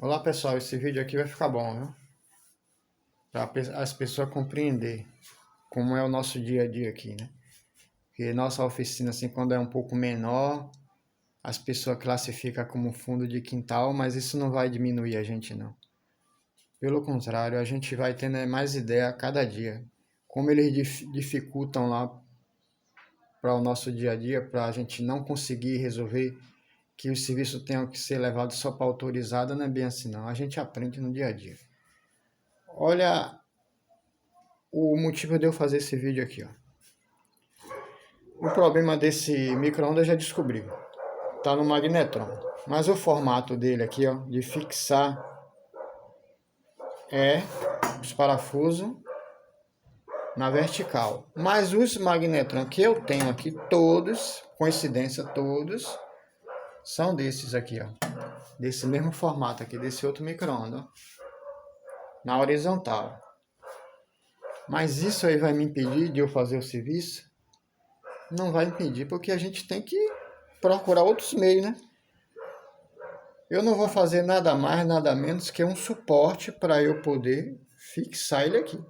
Olá pessoal, esse vídeo aqui vai ficar bom, viu? Para as pessoas compreender como é o nosso dia a dia aqui, né? Porque nossa oficina, assim, quando é um pouco menor, as pessoas classificam como fundo de quintal, mas isso não vai diminuir a gente, não. Pelo contrário, a gente vai tendo mais ideia a cada dia. Como eles dificultam lá para o nosso dia a dia, para a gente não conseguir resolver, que o serviço tenha que ser levado só para autorizada, não é bem assim, não. A gente aprende no dia a dia. Olha o motivo de eu fazer esse vídeo aqui, ó. O problema desse micro-ondas eu já descobri. Tá no magnetron. Mas o formato dele aqui, ó, de fixar é os parafusos na vertical. Mas os magnetrons que eu tenho aqui, todos, coincidência, todos, são desses aqui, ó. Desse mesmo formato aqui, desse outro micro-ondas, na horizontal. Mas isso aí vai me impedir de eu fazer o serviço? Não vai impedir, porque a gente tem que procurar outros meios, né? Eu não vou fazer nada mais, nada menos que um suporte para eu poder fixar ele aqui.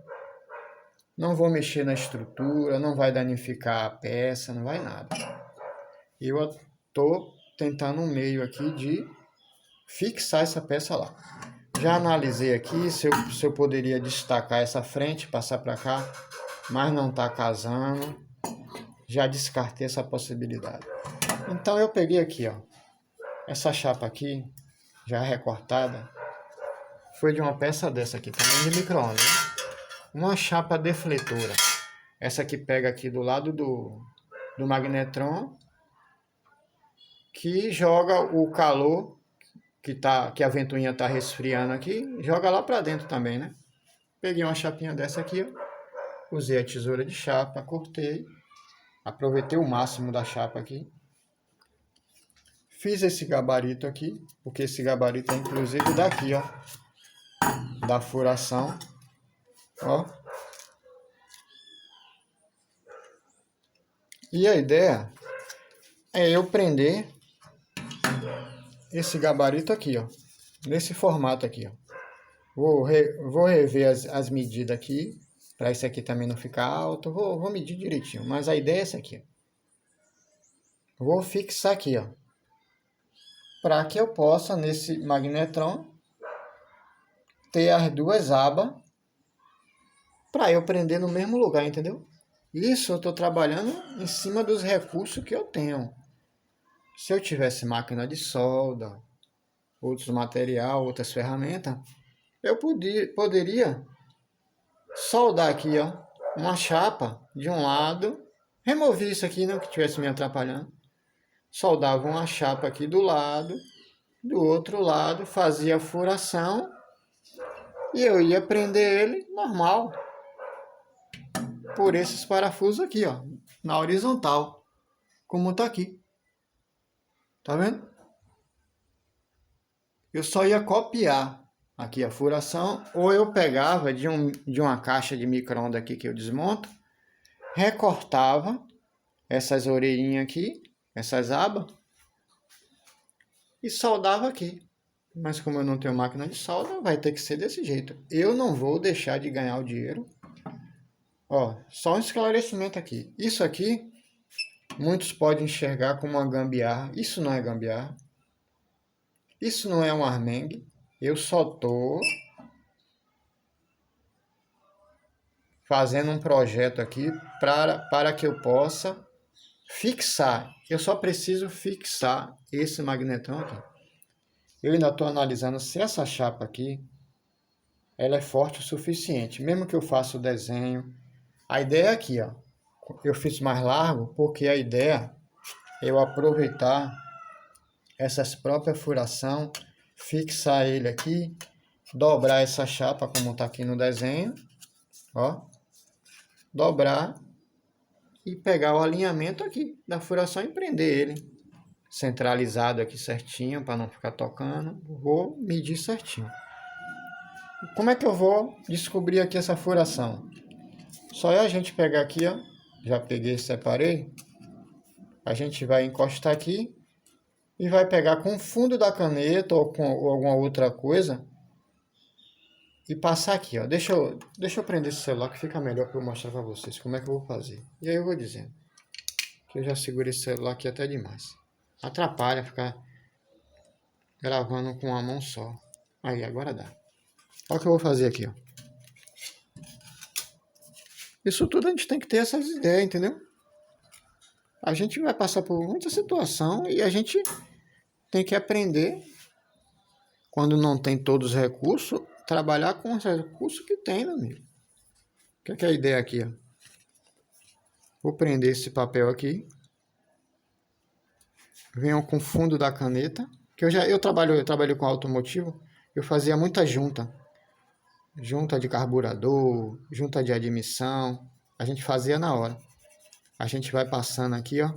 Não vou mexer na estrutura, não vai danificar a peça, não vai nada. Eu estou tentando um meio aqui de fixar essa peça lá. Já analisei aqui se eu poderia destacar essa frente, passar para cá, mas não está casando. Já descartei essa possibilidade. Então eu peguei aqui, ó, essa chapa aqui, já recortada, foi de uma peça dessa aqui, também de micro-ondas. Uma chapa defletora. Essa aqui pega aqui do lado do magnetron, que joga o calor que a ventoinha tá resfriando aqui, joga lá para dentro também, né? Peguei uma chapinha dessa aqui, ó, usei a tesoura de chapa, cortei, aproveitei o máximo da chapa aqui. Fiz esse gabarito aqui, porque esse gabarito é inclusive daqui, ó, da furação, ó. E a ideia é eu prender esse gabarito aqui, ó, nesse formato aqui, ó. Vou rever as medidas aqui, para isso aqui também não ficar alto, vou medir direitinho, mas a ideia é essa aqui, ó. Vou fixar aqui, ó, para que eu possa, nesse magnetron, ter as duas abas, para eu prender no mesmo lugar, entendeu? Isso eu estou trabalhando em cima dos recursos que eu tenho. Se eu tivesse máquina de solda, outros material, outras ferramentas, eu poderia soldar aqui, ó, uma chapa de um lado, removi isso aqui, não que estivesse me atrapalhando, soldava uma chapa aqui do lado, do outro lado, fazia a furação e eu ia prender ele normal, por esses parafusos aqui, ó, na horizontal, como tá aqui. Tá vendo? Eu só ia copiar aqui a furação, ou eu pegava de uma caixa de micro-ondas aqui que eu desmonto, recortava essas orelhinhas aqui, essas abas, e soldava aqui. Mas como eu não tenho máquina de solda, vai ter que ser desse jeito. Eu não vou deixar de ganhar o dinheiro. Ó, só um esclarecimento aqui. Isso aqui, muitos podem enxergar como uma gambiarra. Isso não é gambiarra. Isso não é um armengue. Eu só estou fazendo um projeto aqui para que eu possa fixar. Eu só preciso fixar esse magnetron aqui. Eu ainda estou analisando se essa chapa aqui ela é forte o suficiente. Mesmo que eu faça o desenho. A ideia é aqui, ó. Eu fiz mais largo porque a ideia é eu aproveitar essas próprias furação, fixar ele aqui, dobrar essa chapa como está aqui no desenho, ó, dobrar e pegar o alinhamento aqui da furação e prender ele centralizado aqui certinho para não ficar tocando. Vou medir certinho. Como é que eu vou descobrir aqui essa furação? Só é a gente pegar aqui, ó, já peguei e separei. A gente vai encostar aqui e vai pegar com o fundo da caneta ou com alguma outra coisa e passar aqui, ó. Deixa eu prender esse celular que fica melhor para eu mostrar para vocês como é que eu vou fazer. E aí eu vou dizendo que eu já segurei esse celular aqui até demais. Atrapalha ficar gravando com uma mão só. Aí, agora dá. Olha o que eu vou fazer aqui, ó. Isso tudo a gente tem que ter essas ideias, entendeu? A gente vai passar por muita situação e a gente tem que aprender, quando não tem todos os recursos, trabalhar com os recursos que tem, meu amigo. O que é a ideia aqui, ó? Vou prender esse papel aqui. Venho com o fundo da caneta, que eu trabalho com automotivo, eu fazia muita junta de carburador, junta de admissão, a gente fazia na hora. A gente vai passando aqui, ó,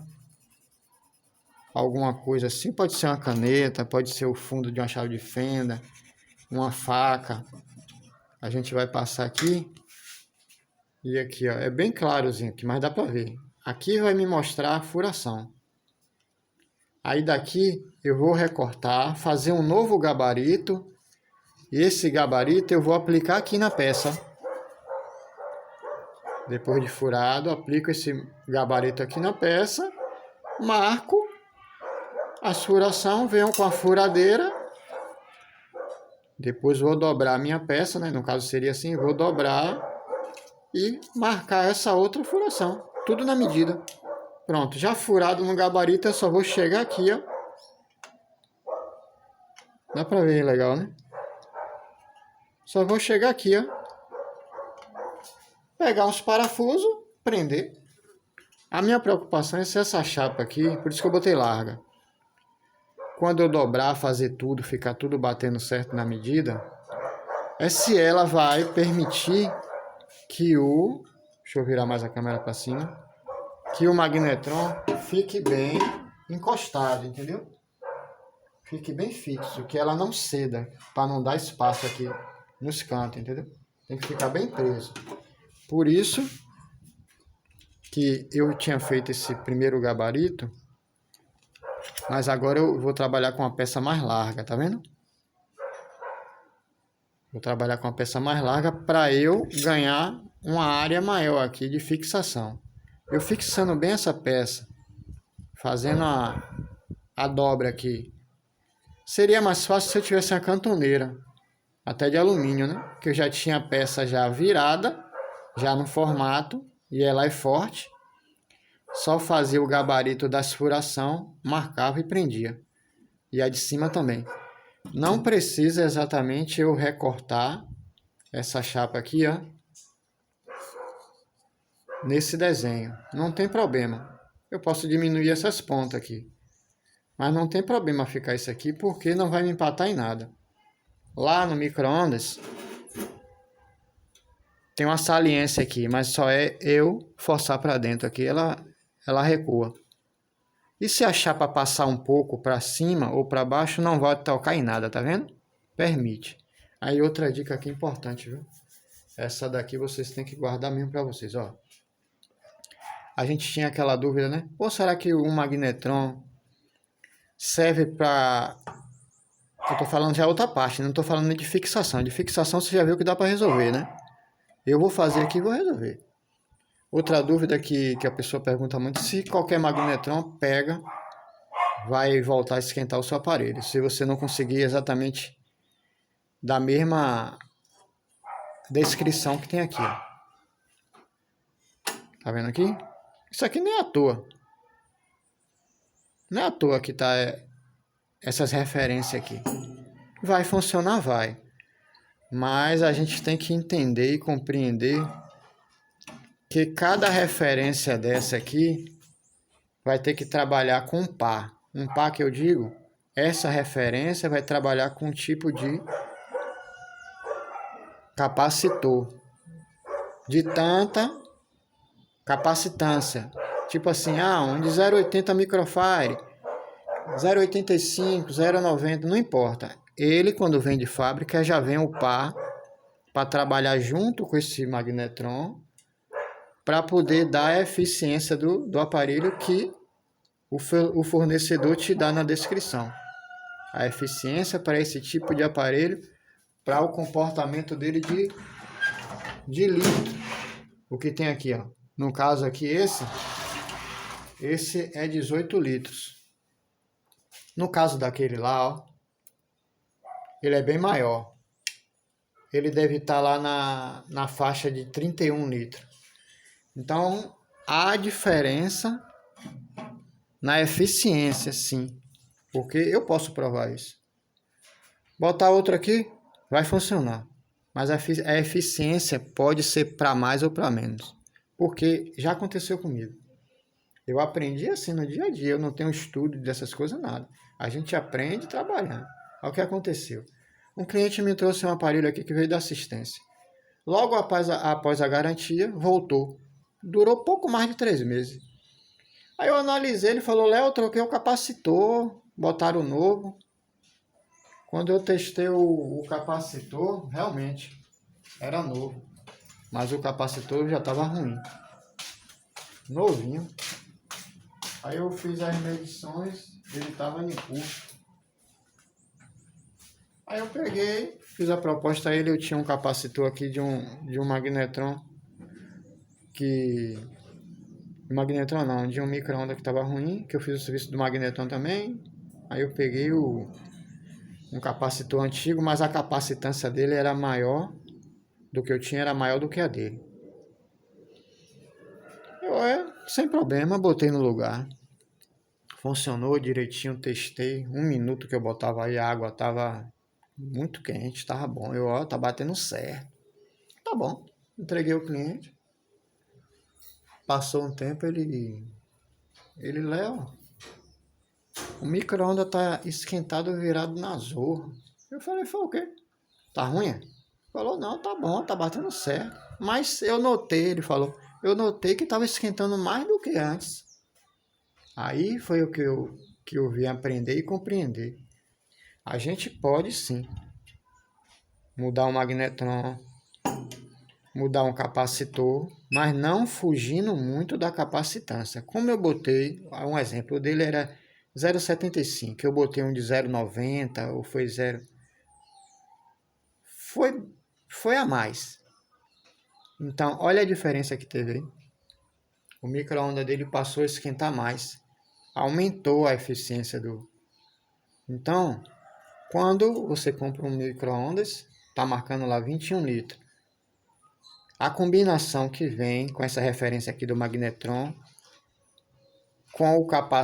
alguma coisa assim, pode ser uma caneta, pode ser o fundo de uma chave de fenda, uma faca. A gente vai passar aqui e aqui, ó, é bem clarozinho aqui, mas dá para ver. Aqui vai me mostrar a furação. Aí daqui eu vou recortar, fazer um novo gabarito. E esse gabarito eu vou aplicar aqui na peça. Depois de furado, aplico esse gabarito aqui na peça. Marco a furação, venho com a furadeira. Depois vou dobrar a minha peça, né? No caso seria assim, vou dobrar e marcar essa outra furação. Tudo na medida. Pronto, já furado no gabarito, eu só vou chegar aqui, ó. Dá pra ver legal, né? Só vou chegar aqui, ó. Pegar uns parafusos, prender. A minha preocupação é se essa chapa aqui, por isso que eu botei larga. Quando eu dobrar, fazer tudo, ficar tudo batendo certo na medida, é se ela vai permitir que o... Deixa eu virar mais a câmera para cima. Que o magnetron fique bem encostado, entendeu? Fique bem fixo, que ela não ceda, para não dar espaço aqui nos cantos, entendeu? Tem que ficar bem preso. Por isso que eu tinha feito esse primeiro gabarito, mas agora eu vou trabalhar com uma peça mais larga, tá vendo? Vou trabalhar com uma peça mais larga para eu ganhar uma área maior aqui de fixação. Eu fixando bem essa peça, fazendo a dobra aqui, seria mais fácil se eu tivesse uma cantoneira, até de alumínio, né? Que eu já tinha a peça já virada, já no formato, e ela é forte. Só fazia o gabarito da furação, marcava e prendia. E a de cima também. Não precisa exatamente eu recortar essa chapa aqui, ó, nesse desenho. Não tem problema. Eu posso diminuir essas pontas aqui. Mas não tem problema ficar isso aqui, porque não vai me empatar em nada. Lá no micro-ondas, tem uma saliência aqui, mas só é eu forçar para dentro aqui, ela recua. E se a chapa passar um pouco para cima ou para baixo, não vai tocar em nada, tá vendo? Permite. Aí outra dica aqui importante, viu? Essa daqui vocês têm que guardar mesmo para vocês, ó. A gente tinha aquela dúvida, né? Ou será que o magnetron serve para... Eu tô falando já outra parte, não tô falando de fixação. De fixação você já viu que dá para resolver, né? Eu vou fazer aqui e vou resolver. Outra dúvida que a pessoa pergunta muito, se qualquer magnetron pega, vai voltar a esquentar o seu aparelho. Se você não conseguir exatamente da mesma descrição que tem aqui, ó. Tá vendo aqui? Isso aqui nem é à toa. Não é à toa que tá essas referências aqui. Vai funcionar, vai. Mas a gente tem que entender e compreender que cada referência dessa aqui vai ter que trabalhar com um par. Um par que eu digo, essa referência vai trabalhar com um tipo de capacitor de tanta capacitância. Tipo assim, um de 0,80 microfarad, 0,85, 0,90, não importa. Ele, quando vem de fábrica, já vem o par para trabalhar junto com esse magnetron para poder dar a eficiência do aparelho que o fornecedor te dá na descrição. A eficiência para esse tipo de aparelho, para o comportamento dele de litro. O que tem aqui, ó. No caso aqui, esse é 18 litros. No caso daquele lá, ó, ele é bem maior. Ele deve estar lá na faixa de 31 litros. Então, há diferença na eficiência, sim. Porque eu posso provar isso. Botar outro aqui, vai funcionar. Mas a eficiência pode ser para mais ou para menos. Porque já aconteceu comigo. Eu aprendi assim no dia a dia. Eu não tenho estudo dessas coisas, nada. A gente aprende trabalhando. Olha o que aconteceu. Um cliente me trouxe um aparelho aqui que veio da assistência. Logo após a garantia, voltou. Durou pouco mais de 3 meses. Aí eu analisei, ele falou, Léo, eu troquei o capacitor, botaram o novo. Quando eu testei o capacitor, realmente, era novo. Mas o capacitor já estava ruim. Novinho. Aí eu fiz as medições, ele estava em curso. Aí eu peguei, fiz a proposta a ele, eu tinha um capacitor aqui de um magnetron, de um micro-ondas que estava ruim, que eu fiz o serviço do magnetron também. Aí eu peguei um capacitor antigo, mas a capacitância dele era maior do que eu tinha, era maior do que a dele. Sem problema, botei no lugar. Funcionou direitinho, testei. 1 minuto que eu botava aí, a água estava muito quente, estava bom. Tá batendo certo. Tá bom, entreguei o cliente. Passou um tempo, ele, Léo, o micro-ondas tá esquentado, virado na zorra. Eu falei, foi o quê? Tá ruim? Falou, não, tá bom, tá batendo certo. Mas eu notei, ele falou, eu notei que tava esquentando mais do que antes. Aí foi o que eu vim aprender e compreender. A gente pode sim mudar um magnetron, mudar um capacitor, mas não fugindo muito da capacitância. Como eu botei, um exemplo dele era 0,75, eu botei um de 0,90 ou foi 0. Foi a mais. Então, olha a diferença que teve aí. O micro-ondas dele passou a esquentar mais. Aumentou a eficiência do... Então, quando você compra um micro-ondas, está marcando lá 21 litros. A combinação que vem com essa referência aqui do magnetron, com o capacitor,